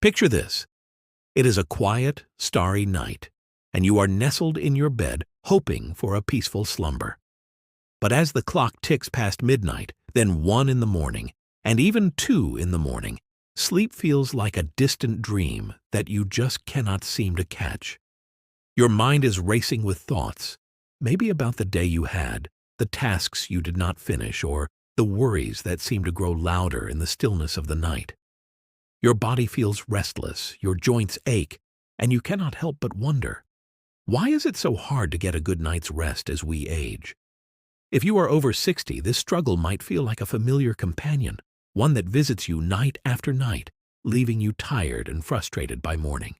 Picture this. It is a quiet, starry night, and you are nestled in your bed hoping for a peaceful slumber. But as the clock ticks past midnight, then 1 in the morning, and even 2 in the morning, sleep feels like a distant dream that you just cannot seem to catch. Your mind is racing with thoughts, maybe about the day you had, the tasks you did not finish, or the worries that seem to grow louder in the stillness of the night. Your body feels restless, your joints ache, and you cannot help but wonder, why is it so hard to get a good night's rest as we age? If you are over 60, this struggle might feel like a familiar companion, one that visits you night after night, leaving you tired and frustrated by morning.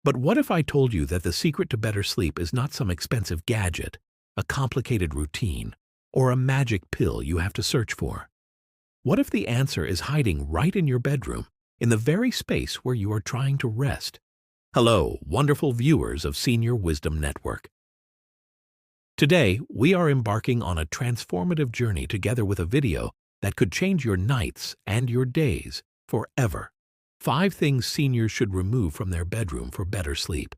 But what if I told you that the secret to better sleep is not some expensive gadget, a complicated routine, or a magic pill you have to search for? What if the answer is hiding right in your bedroom, in the very space where you are trying to rest? Hello, wonderful viewers of Senior Wisdom Network. Today, we are embarking on a transformative journey together with a video that could change your nights and your days forever. 5 things seniors should remove from their bedroom for better sleep.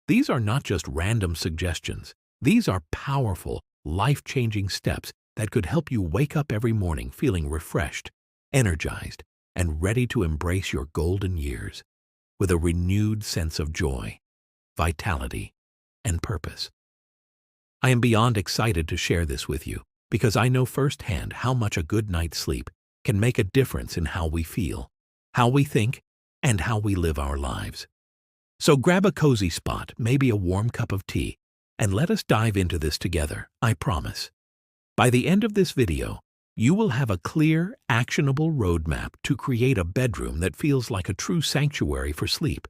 These are not just random suggestions. These are powerful, life-changing steps that could help you wake up every morning feeling refreshed, energized, and ready to embrace your golden years with a renewed sense of joy, vitality, and purpose. I am beyond excited to share this with you because I know firsthand how much a good night's sleep can make a difference in how we feel, how we think, and how we live our lives. So grab a cozy spot, maybe a warm cup of tea, and let us dive into this together, I promise. By the end of this video, you will have a clear, actionable roadmap to create a bedroom that feels like a true sanctuary for sleep,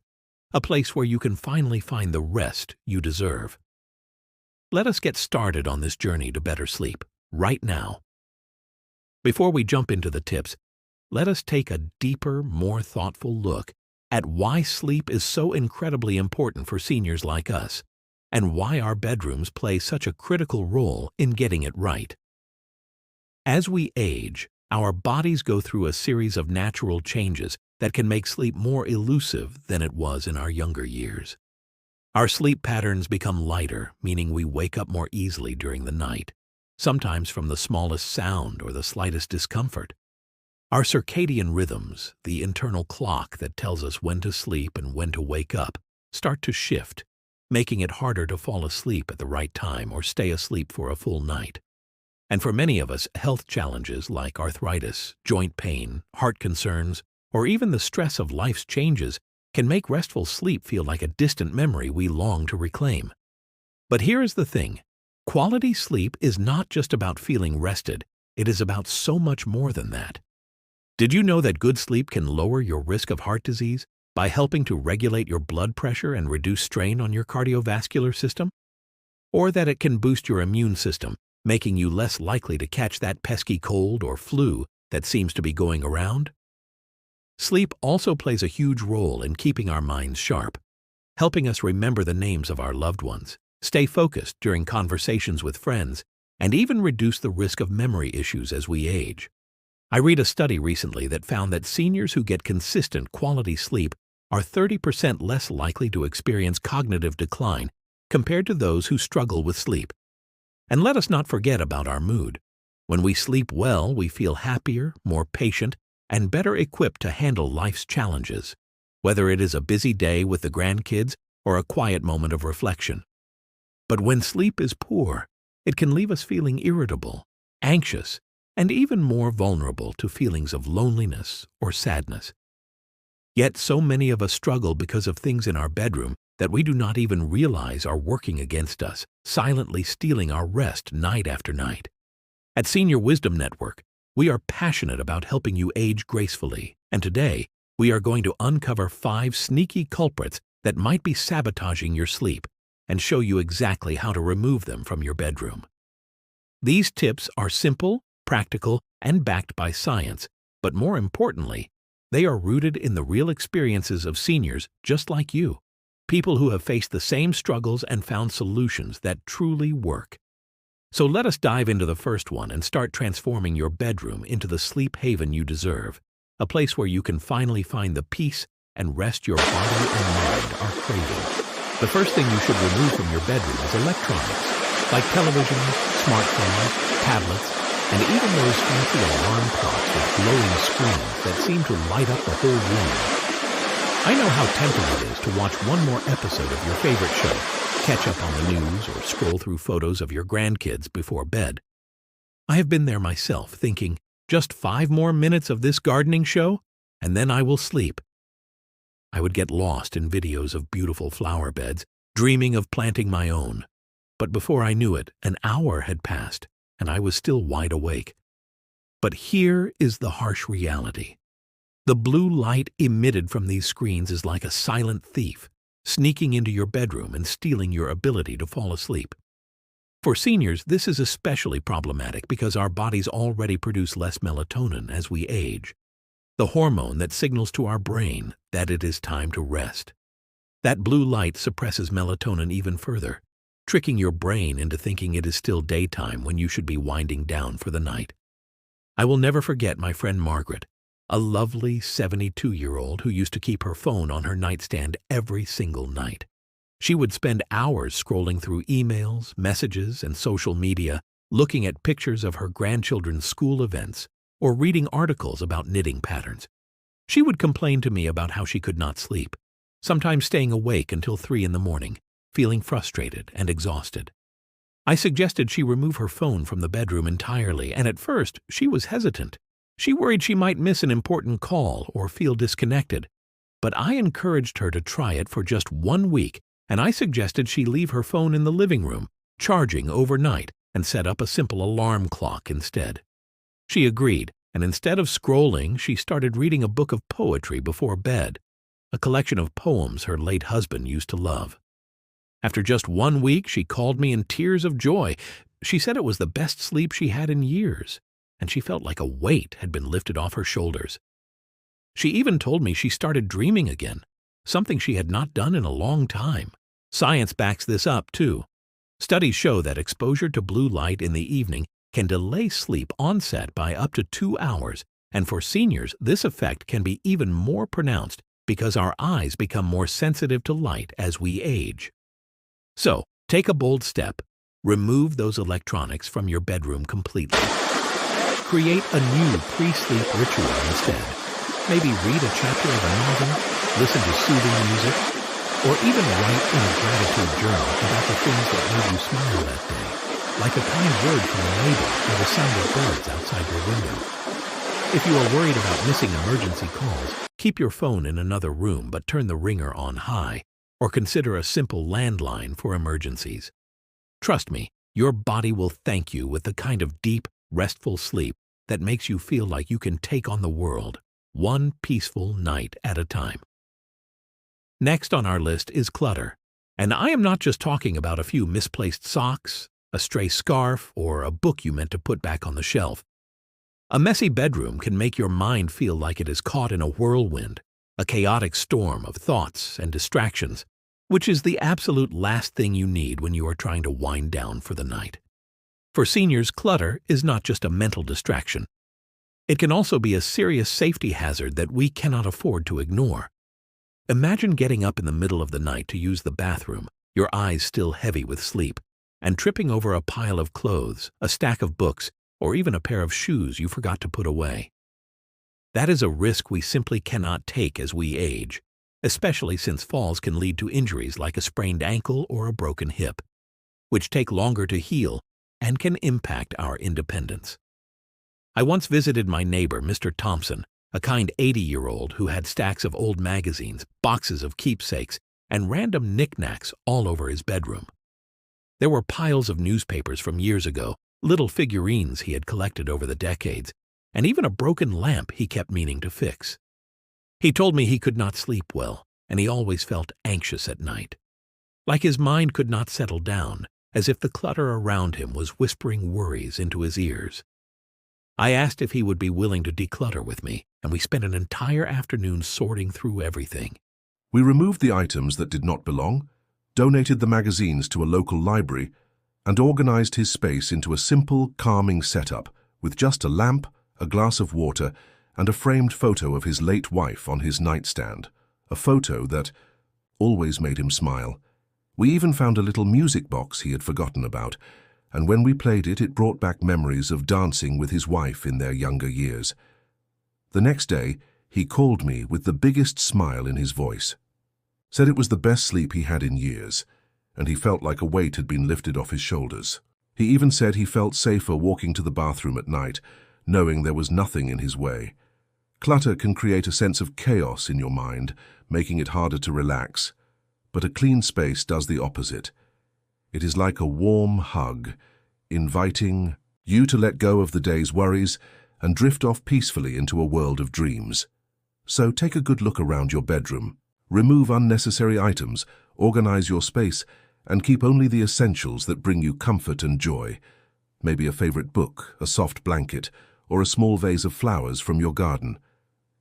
a place where you can finally find the rest you deserve. Let us get started on this journey to better sleep, right now. Before we jump into the tips, let us take a deeper, more thoughtful look at why sleep is so incredibly important for seniors like us, and why our bedrooms play such a critical role in getting it right. As we age, our bodies go through a series of natural changes that can make sleep more elusive than it was in our younger years. Our sleep patterns become lighter, meaning we wake up more easily during the night, sometimes from the smallest sound or the slightest discomfort. Our circadian rhythms, the internal clock that tells us when to sleep and when to wake up, start to shift, making it harder to fall asleep at the right time or stay asleep for a full night. And for many of us, health challenges like arthritis, joint pain, heart concerns, or even the stress of life's changes can make restful sleep feel like a distant memory we long to reclaim. But here is the thing. Quality sleep is not just about feeling rested. It is about so much more than that. Did you know that good sleep can lower your risk of heart disease by helping to regulate your blood pressure and reduce strain on your cardiovascular system? Or that it can boost your immune system, making you less likely to catch that pesky cold or flu that seems to be going around? Sleep also plays a huge role in keeping our minds sharp, helping us remember the names of our loved ones, stay focused during conversations with friends, and even reduce the risk of memory issues as we age. I read a study recently that found that seniors who get consistent quality sleep are 30% less likely to experience cognitive decline compared to those who struggle with sleep. And let us not forget about our mood. When we sleep well, we feel happier, more patient, and better equipped to handle life's challenges, whether it is a busy day with the grandkids or a quiet moment of reflection. But when sleep is poor, it can leave us feeling irritable, anxious, and even more vulnerable to feelings of loneliness or sadness. Yet so many of us struggle because of things in our bedroom that we do not even realize are working against us, silently stealing our rest night after night. At Senior Wisdom Network, we are passionate about helping you age gracefully, and today we are going to uncover 5 sneaky culprits that might be sabotaging your sleep and show you exactly how to remove them from your bedroom. These tips are simple, practical, and backed by science, but more importantly, they are rooted in the real experiences of seniors just like you, people who have faced the same struggles and found solutions that truly work. So let us dive into the first one and start transforming your bedroom into the sleep haven you deserve. a place where you can finally find the peace and rest your body and mind are craving. The first thing you should remove from your bedroom is electronics, like televisions, smartphones, tablets, and even those fancy alarm clocks with glowing screens that seem to light up the whole room. I know how tempting it is to watch one more episode of your favorite show, catch up on the news, or scroll through photos of your grandkids before bed. I have been there myself, thinking, just 5 more minutes of this gardening show, and then I will sleep. I would get lost in videos of beautiful flower beds, dreaming of planting my own. But before I knew it, an hour had passed, and I was still wide awake. But here is the harsh reality. The blue light emitted from these screens is like a silent thief, sneaking into your bedroom and stealing your ability to fall asleep. For seniors, this is especially problematic because our bodies already produce less melatonin as we age, the hormone that signals to our brain that it is time to rest. That blue light suppresses melatonin even further, tricking your brain into thinking it is still daytime when you should be winding down for the night. I will never forget my friend Margaret, a lovely 72-year-old who used to keep her phone on her nightstand every single night. She would spend hours scrolling through emails, messages, and social media, looking at pictures of her grandchildren's school events, or reading articles about knitting patterns. She would complain to me about how she could not sleep, sometimes staying awake until 3 in the morning, feeling frustrated and exhausted. I suggested she remove her phone from the bedroom entirely, and at first she was hesitant. She worried she might miss an important call or feel disconnected. But I encouraged her to try it for just 1 week, and I suggested she leave her phone in the living room, charging overnight, and set up a simple alarm clock instead. She agreed, and instead of scrolling, she started reading a book of poetry before bed, a collection of poems her late husband used to love. After just 1 week, she called me in tears of joy. She said it was the best sleep she had in years, and she felt like a weight had been lifted off her shoulders. She even told me she started dreaming again, something she had not done in a long time. Science backs this up, too. Studies show that exposure to blue light in the evening can delay sleep onset by up to 2 hours, and for seniors, this effect can be even more pronounced because our eyes become more sensitive to light as we age. So, take a bold step. Remove those electronics from your bedroom completely. Create a new pre-sleep ritual instead. Maybe read a chapter of a novel, listen to soothing music, or even write in a gratitude journal about the things that made you smile that day, like a kind word from a neighbor or the sound of birds outside your window. If you are worried about missing emergency calls, keep your phone in another room but turn the ringer on high, or consider a simple landline for emergencies. Trust me, your body will thank you with the kind of deep, restful sleep that makes you feel like you can take on the world, one peaceful night at a time. Next on our list is clutter. And I am not just talking about a few misplaced socks, a stray scarf, or a book you meant to put back on the shelf. A messy bedroom can make your mind feel like it is caught in a whirlwind, a chaotic storm of thoughts and distractions, which is the absolute last thing you need when you are trying to wind down for the night. For seniors, clutter is not just a mental distraction. It can also be a serious safety hazard that we cannot afford to ignore. Imagine getting up in the middle of the night to use the bathroom, your eyes still heavy with sleep, and tripping over a pile of clothes, a stack of books, or even a pair of shoes you forgot to put away. That is a risk we simply cannot take as we age, especially since falls can lead to injuries like a sprained ankle or a broken hip, which take longer to heal and can impact our independence. I once visited my neighbor, Mr. Thompson, a kind 80-year-old who had stacks of old magazines, boxes of keepsakes, and random knickknacks all over his bedroom. There were piles of newspapers from years ago, little figurines he had collected over the decades, and even a broken lamp he kept meaning to fix. He told me he could not sleep well, and he always felt anxious at night. Like his mind could not settle down, as if the clutter around him was whispering worries into his ears. I asked if he would be willing to declutter with me, and we spent an entire afternoon sorting through everything. We removed the items that did not belong, donated the magazines to a local library, and organized his space into a simple, calming setup with just a lamp, a glass of water, and a framed photo of his late wife on his nightstand, a photo that always made him smile. We even found a little music box he had forgotten about, and when we played it, it brought back memories of dancing with his wife in their younger years. The next day, he called me with the biggest smile in his voice. Said it was the best sleep he had in years, and he felt like a weight had been lifted off his shoulders. He even said he felt safer walking to the bathroom at night, knowing there was nothing in his way. Clutter can create a sense of chaos in your mind, making it harder to relax. But a clean space does the opposite. It is like a warm hug, inviting you to let go of the day's worries and drift off peacefully into a world of dreams. So take a good look around your bedroom. Remove unnecessary items, organize your space, and keep only the essentials that bring you comfort and joy. Maybe a favorite book, a soft blanket, or a small vase of flowers from your garden.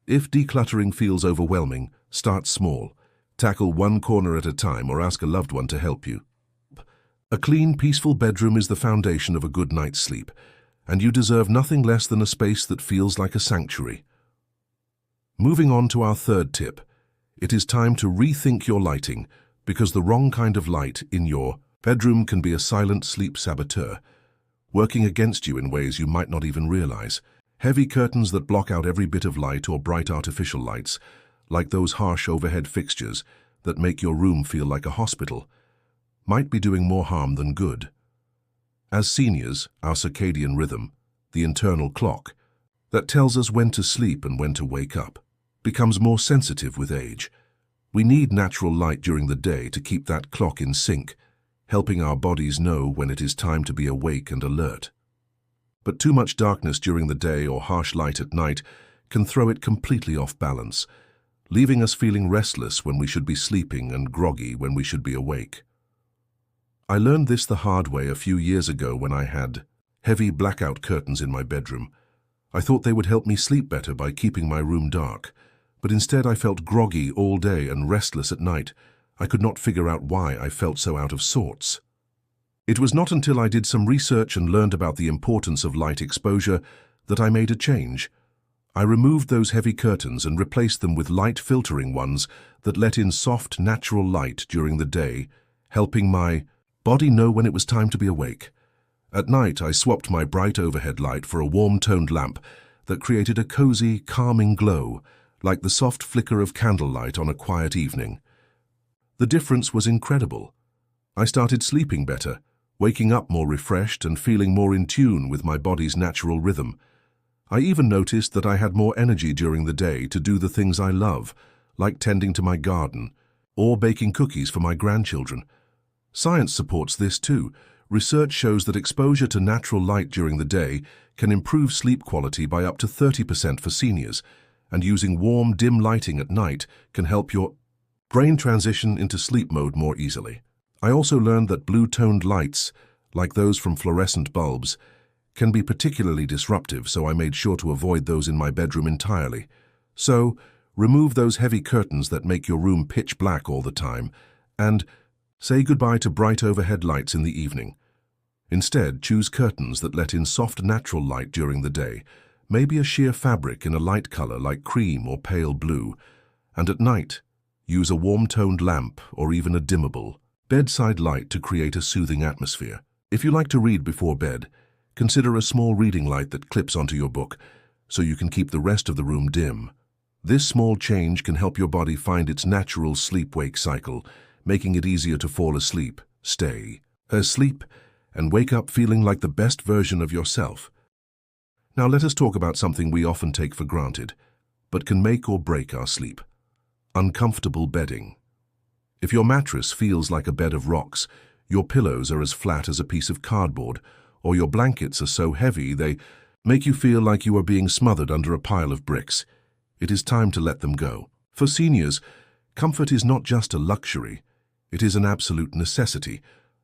If decluttering feels overwhelming, start small. Tackle one corner at a time or ask a loved one to help you. A clean, peaceful bedroom is the foundation of a good night's sleep, and you deserve nothing less than a space that feels like a sanctuary. Moving on to our third tip, it is time to rethink your lighting, because the wrong kind of light in your bedroom can be a silent sleep saboteur, working against you in ways you might not even realize. Heavy curtains that block out every bit of light or bright artificial lights, like those harsh overhead fixtures that make your room feel like a hospital, might be doing more harm than good. As seniors, our circadian rhythm, the internal clock, that tells us when to sleep and when to wake up, becomes more sensitive with age. We need natural light during the day to keep that clock in sync, helping our bodies know when it is time to be awake and alert. But too much darkness during the day or harsh light at night can throw it completely off balance, leaving us feeling restless when we should be sleeping and groggy when we should be awake. I learned this the hard way a few years ago when I had heavy blackout curtains in my bedroom. I thought they would help me sleep better by keeping my room dark, but instead I felt groggy all day and restless at night. I could not figure out why I felt so out of sorts. It was not until I did some research and learned about the importance of light exposure that I made a change. I removed those heavy curtains and replaced them with light filtering ones that let in soft, natural light during the day, helping my body know when it was time to be awake. At night, I swapped my bright overhead light for a warm-toned lamp that created a cozy, calming glow, like the soft flicker of candlelight on a quiet evening. The difference was incredible. I started sleeping better, waking up more refreshed and feeling more in tune with my body's natural rhythm. I even noticed that I had more energy during the day to do the things I love, like tending to my garden or baking cookies for my grandchildren. Science supports this too. Research shows that exposure to natural light during the day can improve sleep quality by up to 30% for seniors, and using warm, dim lighting at night can help your brain transition into sleep mode more easily. I also learned that blue-toned lights, like those from fluorescent bulbs, can be particularly disruptive, so I made sure to avoid those in my bedroom entirely. So, remove those heavy curtains that make your room pitch black all the time, and say goodbye to bright overhead lights in the evening. Instead, choose curtains that let in soft, natural light during the day, maybe a sheer fabric in a light color like cream or pale blue, and at night, use a warm-toned lamp or even a dimmable bedside light to create a soothing atmosphere. If you like to read before bed, consider a small reading light that clips onto your book so you can keep the rest of the room dim. This small change can help your body find its natural sleep-wake cycle, making it easier to fall asleep, stay asleep, and wake up feeling like the best version of yourself. Now let us talk about something we often take for granted, but can make or break our sleep. Uncomfortable bedding. If your mattress feels like a bed of rocks, your pillows are as flat as a piece of cardboard, or your blankets are so heavy they make you feel like you are being smothered under a pile of bricks, it is time to let them go. For seniors, comfort is not just a luxury, it is an absolute necessity,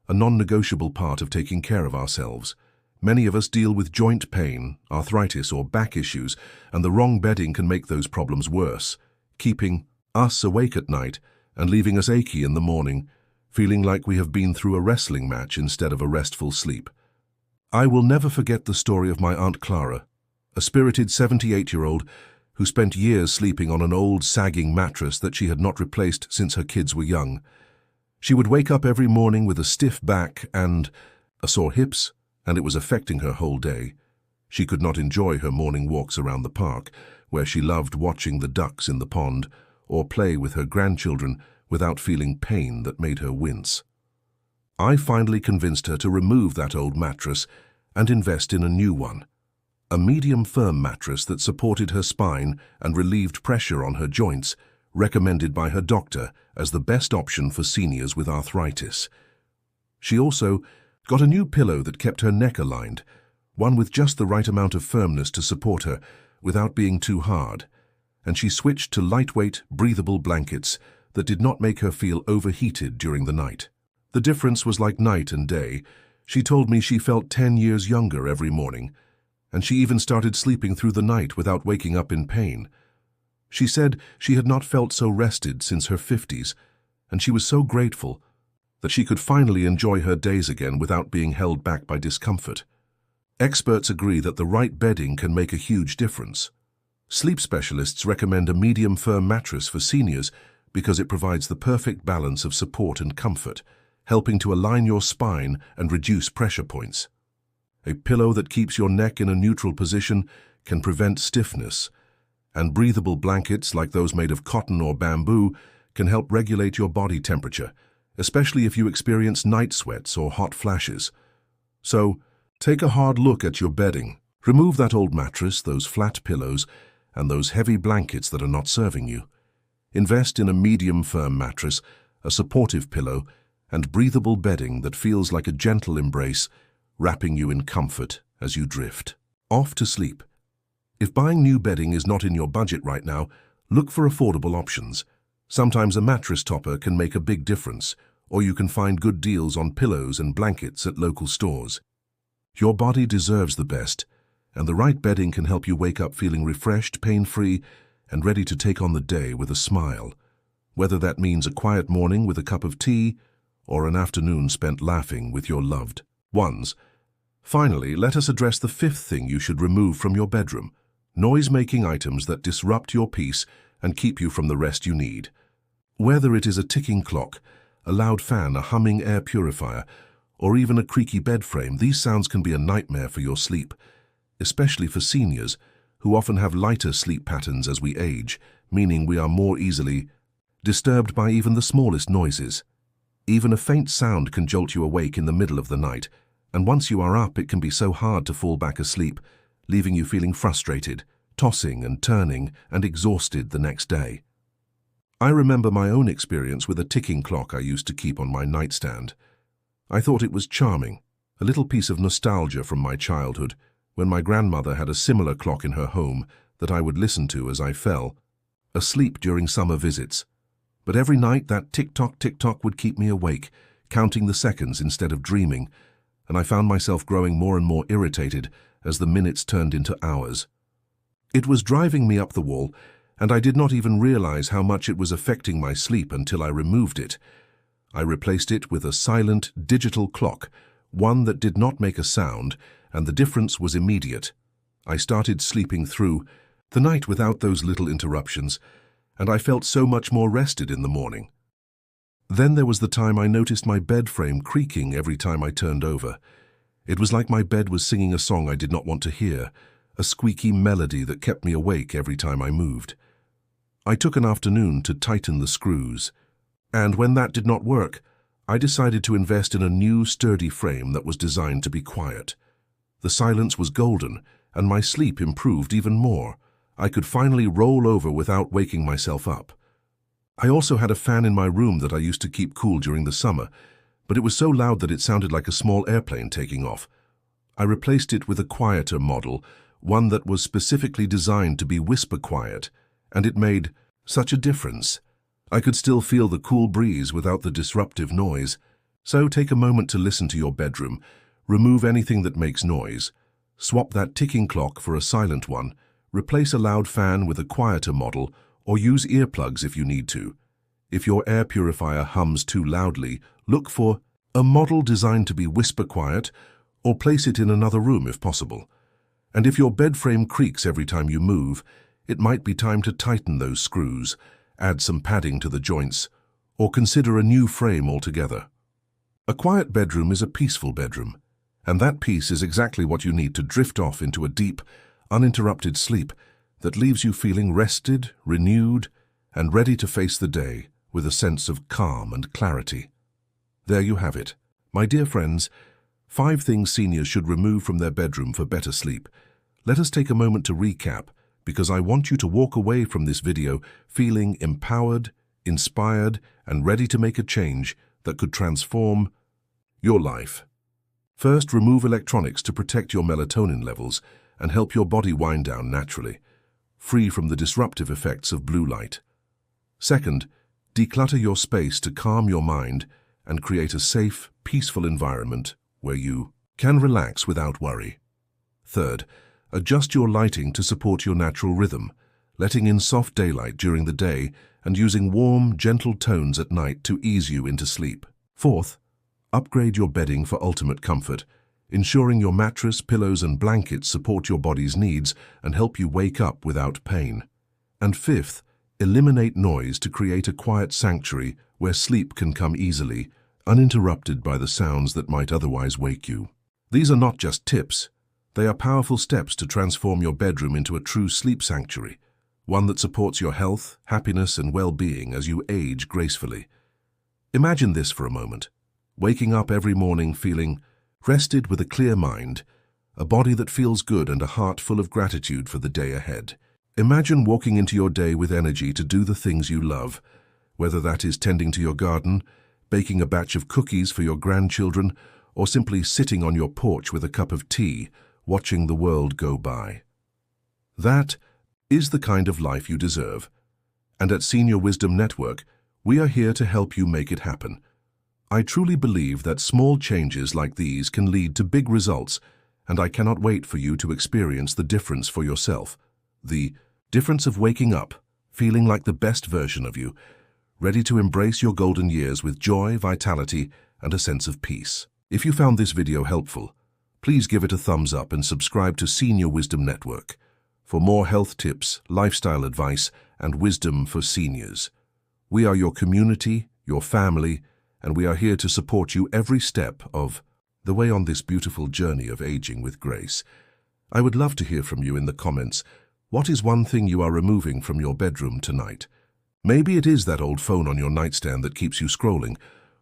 a non-negotiable part of taking care of ourselves. Many of us deal with joint pain, arthritis, or back issues, and the wrong bedding can make those problems worse, keeping us awake at night and leaving us achy in the morning, feeling like we have been through a wrestling match instead of a restful sleep. I will never forget the story of my Aunt Clara, a spirited 78-year-old who spent years sleeping on an old, sagging mattress that she had not replaced since her kids were young. She would wake up every morning with a stiff back and sore hips, and it was affecting her whole day. She could not enjoy her morning walks around the park, where she loved watching the ducks in the pond, or play with her grandchildren without feeling pain that made her wince. I finally convinced her to remove that old mattress and invest in a new one, a medium-firm mattress that supported her spine and relieved pressure on her joints, recommended by her doctor as the best option for seniors with arthritis. She also got a new pillow that kept her neck aligned, one with just the right amount of firmness to support her without being too hard, and she switched to lightweight, breathable blankets that did not make her feel overheated during the night. The difference was like night and day. She told me she felt 10 years younger every morning, and she even started sleeping through the night without waking up in pain. She said she had not felt so rested since her 50s, and she was so grateful that she could finally enjoy her days again without being held back by discomfort. Experts agree that the right bedding can make a huge difference. Sleep specialists recommend a medium-firm mattress for seniors because it provides the perfect balance of support and comfort, helping to align your spine and reduce pressure points. A pillow that keeps your neck in a neutral position can prevent stiffness, and breathable blankets like those made of cotton or bamboo can help regulate your body temperature, especially if you experience night sweats or hot flashes. So, take a hard look at your bedding. Remove that old mattress, those flat pillows, and those heavy blankets that are not serving you. Invest in a medium-firm mattress, a supportive pillow, and breathable bedding that feels like a gentle embrace, wrapping you in comfort as you drift off to sleep. If buying new bedding is not in your budget right now, look for affordable options. Sometimes a mattress topper can make a big difference, or you can find good deals on pillows and blankets at local stores. Your body deserves the best, and the right bedding can help you wake up feeling refreshed, pain-free, and ready to take on the day with a smile. Whether that means a quiet morning with a cup of tea, or an afternoon spent laughing with your loved ones. Finally, let us address the fifth thing you should remove from your bedroom: noise-making items that disrupt your peace and keep you from the rest you need. Whether it is a ticking clock, a loud fan, a humming air purifier, or even a creaky bed frame, these sounds can be a nightmare for your sleep, especially for seniors who often have lighter sleep patterns as we age, meaning we are more easily disturbed by even the smallest noises. Even a faint sound can jolt you awake in the middle of the night, and once you are up, it can be so hard to fall back asleep, leaving you feeling frustrated, tossing and turning, and exhausted the next day. I remember my own experience with a ticking clock I used to keep on my nightstand. I thought it was charming, a little piece of nostalgia from my childhood, when my grandmother had a similar clock in her home that I would listen to as I fell asleep during summer visits. But every night that tick-tock would keep me awake, counting the seconds instead of dreaming, and I found myself growing more and more irritated as the minutes turned into hours. It was driving me up the wall, and I did not even realize how much it was affecting my sleep until I removed it. I replaced it with a silent digital clock, one that did not make a sound, and the difference was immediate. I started sleeping through the night without those little interruptions, and I felt so much more rested in the morning. Then there was the time I noticed my bed frame creaking every time I turned over. It was like my bed was singing a song I did not want to hear, a squeaky melody that kept me awake every time I moved. I took an afternoon to tighten the screws, and when that did not work, I decided to invest in a new sturdy frame that was designed to be quiet. The silence was golden, and my sleep improved even more. I could finally roll over without waking myself up. I also had a fan in my room that I used to keep cool during the summer, but it was so loud that it sounded like a small airplane taking off. I replaced it with a quieter model, one that was specifically designed to be whisper quiet, and it made such a difference. I could still feel the cool breeze without the disruptive noise. So take a moment to listen to your bedroom, remove anything that makes noise, swap that ticking clock for a silent one, replace a loud fan with a quieter model, or use earplugs if you need to. If your air purifier hums too loudly, look for a model designed to be whisper quiet, or place it in another room if possible. And if your bed frame creaks every time you move, it might be time to tighten those screws, add some padding to the joints, or consider a new frame altogether. A quiet bedroom is a peaceful bedroom, and that peace is exactly what you need to drift off into a deep, uninterrupted sleep that leaves you feeling rested, renewed, and ready to face the day with a sense of calm and clarity. There you have it. My dear friends, 5 things seniors should remove from their bedroom for better sleep. Let us take a moment to recap, because I want you to walk away from this video feeling empowered, inspired, and ready to make a change that could transform your life. First, remove electronics to protect your melatonin levels and help your body wind down naturally, free from the disruptive effects of blue light. Second, declutter your space to calm your mind and create a safe, peaceful environment where you can relax without worry. Third, adjust your lighting to support your natural rhythm, letting in soft daylight during the day and using warm, gentle tones at night to ease you into sleep. Fourth, upgrade your bedding for ultimate comfort, ensuring your mattress, pillows, and blankets support your body's needs and help you wake up without pain. And fifth, eliminate noise to create a quiet sanctuary where sleep can come easily, uninterrupted by the sounds that might otherwise wake you. These are not just tips. They are powerful steps to transform your bedroom into a true sleep sanctuary, one that supports your health, happiness, and well-being as you age gracefully. Imagine this for a moment. Waking up every morning feeling rested with a clear mind, a body that feels good, and a heart full of gratitude for the day ahead. Imagine walking into your day with energy to do the things you love, whether that is tending to your garden, baking a batch of cookies for your grandchildren, or simply sitting on your porch with a cup of tea, watching the world go by. That is the kind of life you deserve. And at Senior Wisdom Network, we are here to help you make it happen. I truly believe that small changes like these can lead to big results, and I cannot wait for you to experience the difference for yourself. The difference of waking up, feeling like the best version of you, ready to embrace your golden years with joy, vitality, and a sense of peace. If you found this video helpful, please give it a thumbs up and subscribe to Senior Wisdom Network for more health tips, lifestyle advice, and wisdom for seniors. We are your community, your family, and we are here to support you every step of the way on this beautiful journey of aging with grace. I would love to hear from you in the comments. What is one thing you are removing from your bedroom tonight? Maybe it is that old phone on your nightstand that keeps you scrolling,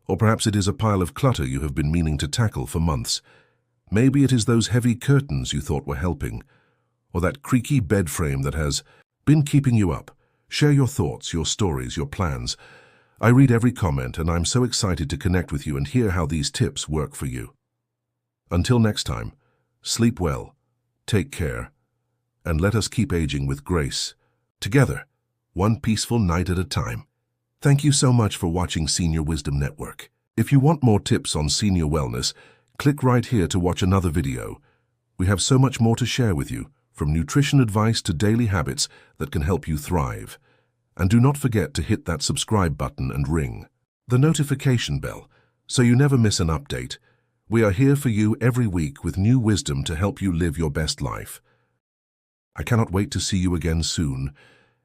or perhaps it is a pile of clutter you have been meaning to tackle for months. Maybe it is those heavy curtains you thought were helping, or that creaky bed frame that has been keeping you up. Share your thoughts, your stories, your plans. I read every comment, and I'm so excited to connect with you and hear how these tips work for you. Until next time, sleep well, take care, and let us keep aging with grace. Together, one peaceful night at a time. Thank you so much for watching Senior Wisdom Network. If you want more tips on senior wellness, click right here to watch another video. We have so much more to share with you, from nutrition advice to daily habits that can help you thrive. And do not forget to hit that subscribe button and ring the notification bell so you never miss an update. We are here for you every week with new wisdom to help you live your best life. I cannot wait to see you again soon,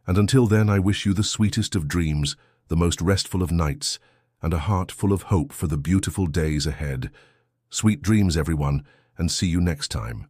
and until then I wish you the sweetest of dreams, the most restful of nights, and a heart full of hope for the beautiful days ahead. Sweet dreams, everyone, and see you next time.